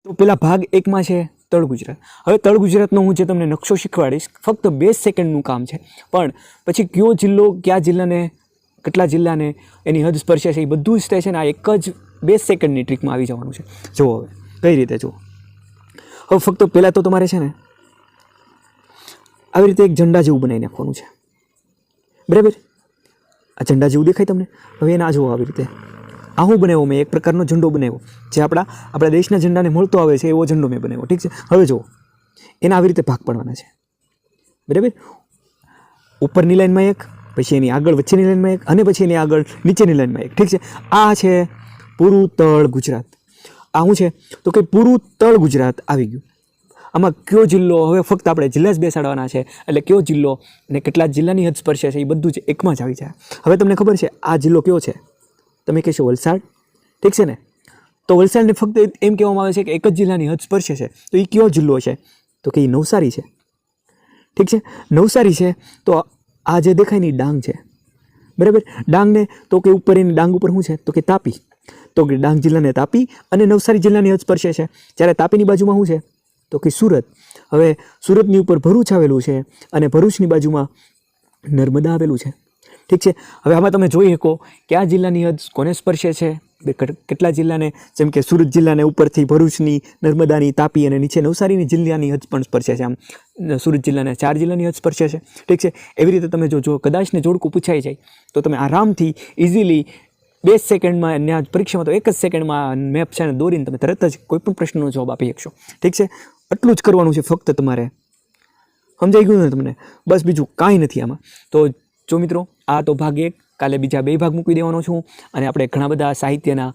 તો પેલા ભાગ એકમાં છે તળ ગુજરાત. હવે તળ ગુજરાતનો હું જે તમને નકશો શીખવાડીશ ફક્ત 2 સેકન્ડનું કામ છે, પણ પછી કયો જિલ્લો કયા જિલ્લાને કેટલા જિલ્લાને એની હદ સ્પર્શે છે એ બધું જ છે ને આ એક જ 2 સેકન્ડની ટ્રીકમાં આવી જવાનું છે. જુઓ હવે કઈ રીતે જુઓ. હવે ફક્ત પહેલાં તો તમારે છે ને આવી રીતે એક ઝંડા જેવું બનાવી નાખવાનું છે, બરાબર? આ ઝંડા જેવું દેખાય તમને? હવે એને આ જુઓ આવી રીતે આ હું બનાવ્યો મેં એક પ્રકારનો ઝંડો બનાવ્યો જે આપણા દેશના ઝંડાને મળતો આવે છે એવો ઝંડો મેં બનાવ્યો, ઠીક છે? હવે જુઓ એના આવી રીતે ભાગ પાડવાના છે, બરાબર? ઉપરની લાઈનમાં એક, પછી એની આગળ વચ્ચેની લાઈનમાં એક, અને પછી એની આગળ નીચેની લાઈનમાં એક, ઠીક છે? આ છે પૂરું તળ ગુજરાત. આ શું છે તો કે પૂરું તળ ગુજરાત આવી ગયું. આમાં કયો જિલ્લો, હવે ફક્ત આપણે જિલ્લા જ બેસાડવાના છે, એટલે કયો જિલ્લો અને કેટલા જિલ્લાની હદ સ્પર્શે છે એ બધું જ એકમાં જ આવી જાય. હવે તમને ખબર છે આ જિલ્લો કયો છે? તમે કહેશો વલસાડ, ઠીક છે ને? તો વલસાડને ફક્ત એમ કહેવામાં આવે છે કે એક જ જિલ્લાની હદ સ્પર્શે છે, તો એ કયો જિલ્લો છે? તો કે એ નવસારી છે, ઠીક છે? નવસારી છે તો આ જે દેખાય ને ડાંગ છે, બરાબર? ડાંગને તો કે ઉપર એની ડાંગ ઉપર શું છે તો કે તાપી, તો કે ડાંગ જિલ્લાને તાપી અને નવસારી જિલ્લાની હદ સ્પર્શે છે. જ્યારે તાપીની બાજુમાં શું છે તો કે સુરત. હવે સુરતની ઉપર ભરૂચ આવેલું છે અને ભરૂચની બાજુમાં નર્મદા આવેલું છે, ઠીક છે? હવે આમાં તમે જોઈ શકો કયા જિલ્લાની હદ કોને સ્પર્શે છે, કેટલા જિલ્લાને, જેમ કે સુરત જિલ્લાને ઉપરથી ભરૂચની, નર્મદાની, તાપી અને નીચે નવસારીની જિલ્લાની હદ પણ સ્પર્શે છે. આમ સુરત જિલ્લાને 4 જિલ્લાની હદ સ્પર્શે છે, ઠીક છે? એવી રીતે તમે જો કદાચને જોડકું પૂછાઈ જાય તો તમે આરામથી ઇઝીલી 2 સેકન્ડમાં અને પરીક્ષામાં તો 1 જ સેકન્ડમાં મેપ છે ને દોરીને તમે તરત જ કોઈ પણ પ્રશ્નનો જવાબ આપી શકશો, ઠીક છે? આટલું જ કરવાનું છે ફક્ત તમારે. સમજાઈ ગયું ને તમને? બસ બીજું કાંઈ નથી આમાં. તો જો મિત્રો આ તો ભાગ 1, કાલે બીજા 2 ભાગ મૂકી દેવાનો છું અને આપણે ઘણા બધા સાહિત્યના